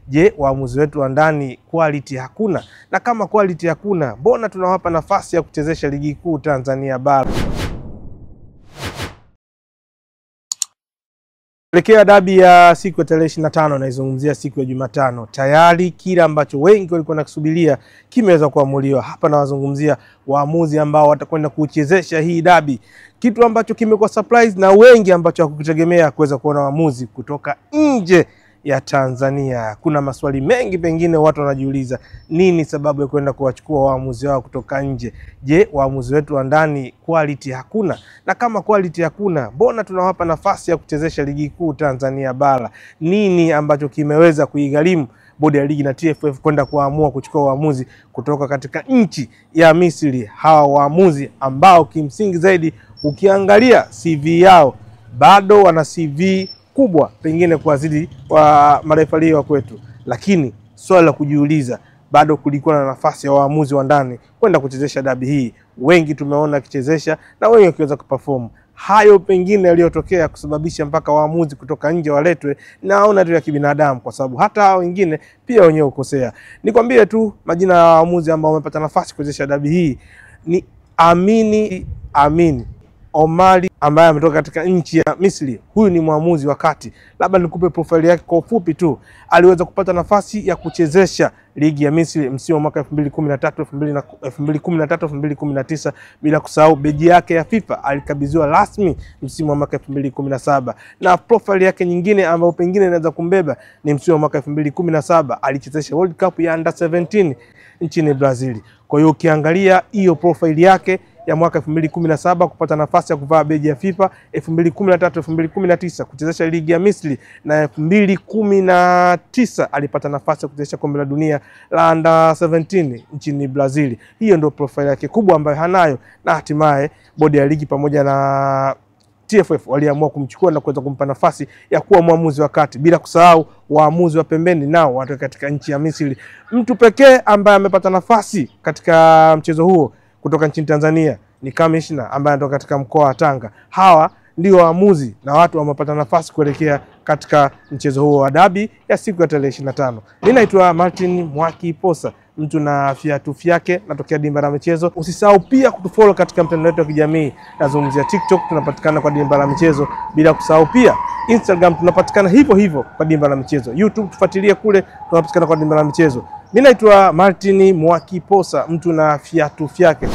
Je, waamuzi wetu wa ndani quality hakuna? Na kama quality hakuna, mbona tunawapa nafasi ya kuchezesha ligi kuu Tanzania bara? Kuelekea dabi ya siku ya tarehe 25, naizungumzia siku ya Jumatano, tayari kila ambacho wengi walikuwa nakisubiria kimeweza kuamuliwa. Hapa nawazungumzia waamuzi ambao watakwenda kuchezesha hii dabi, kitu ambacho kimekuwa surprise na wengi ambacho hakukitegemea kuweza kuona waamuzi kutoka nje ya Tanzania. Kuna maswali mengi, pengine watu wanajiuliza nini sababu ya kwenda kuwachukua waamuzi wao kutoka nje. Je, waamuzi wetu wa ndani quality hakuna? Na kama quality hakuna, mbona tunawapa nafasi ya kuchezesha ligi kuu Tanzania bara? Nini ambacho kimeweza kuigharimu bodi ya ligi na TFF kwenda kuamua kuchukua waamuzi kutoka katika nchi ya Misri? Hawa waamuzi ambao kimsingi zaidi ukiangalia CV yao bado wana CV kubwa pengine kuwazidi wa marefali wa kwetu, lakini swali la kujiuliza, bado kulikuwa na nafasi ya waamuzi wa ndani kwenda kuchezesha dabi hii. Wengi tumeona kichezesha na wengi wakiweza kuperform. Hayo pengine yaliyotokea kusababisha mpaka waamuzi kutoka nje waletwe, naona tu ya kibinadamu, kwa sababu hata hao wengine pia wenyewe ukosea. Nikwambie tu majina ya waamuzi ambao wamepata nafasi kuchezesha dabi hii ni Amin Omari ambaye ametoka katika nchi ya Misri. Huyu ni mwamuzi wa kati. Labda nikupe profile yake kwa ufupi tu. Aliweza kupata nafasi ya kuchezesha ligi ya Misri msimu wa mwaka 2013-2019, bila kusahau beji yake ya FIFA alikabidhiwa rasmi msimu wa mwaka 2017. Na profile yake nyingine ambayo pengine inaweza kumbeba ni msimu wa mwaka 2017 alichezesha World Cup ya Under 17 nchini Brazil. Kwa hiyo ukiangalia hiyo profile yake ya mwaka 2017 kupata nafasi ya kuvaa beji ya FIFA, 2013-2019 kuchezesha ligi ya Misri, na 2019 alipata nafasi ya kuchezesha kombe la dunia la Under 17 nchini Brazil. Hiyo ndio profile yake kubwa ambayo hanayo, na hatimaye bodi ya ligi pamoja na TFF waliamua kumchukua na kuweza kumpa nafasi ya kuwa mwamuzi wa kati, bila kusahau waamuzi wa pembeni nao watoka katika nchi ya Misri. Mtu pekee ambaye amepata nafasi katika mchezo huo kutoka nchini Tanzania ni Kamishna ambaye anatoka katika mkoa wa Tanga. Hawa ndio waamuzi na watu wamepata nafasi kuelekea katika mchezo huo wa dabi ya siku ya tarehe 25. Mimi naitwa Martin Mwakiposa, mtu na viatu vyake, natokea Dimba la Michezo. Usisahau pia kutufollow katika mtandao wetu wa kijamii. Nazungumzia TikTok, tunapatikana kwa Dimba la Michezo, bila kusahau pia Instagram tunapatikana hivyo hivyo kwa Dimba la Michezo. YouTube tufuatilie kule, tunapatikana kwa Dimba la Michezo. Mimi naitwa Martin Mwakiposa, mtu na viatu vyake.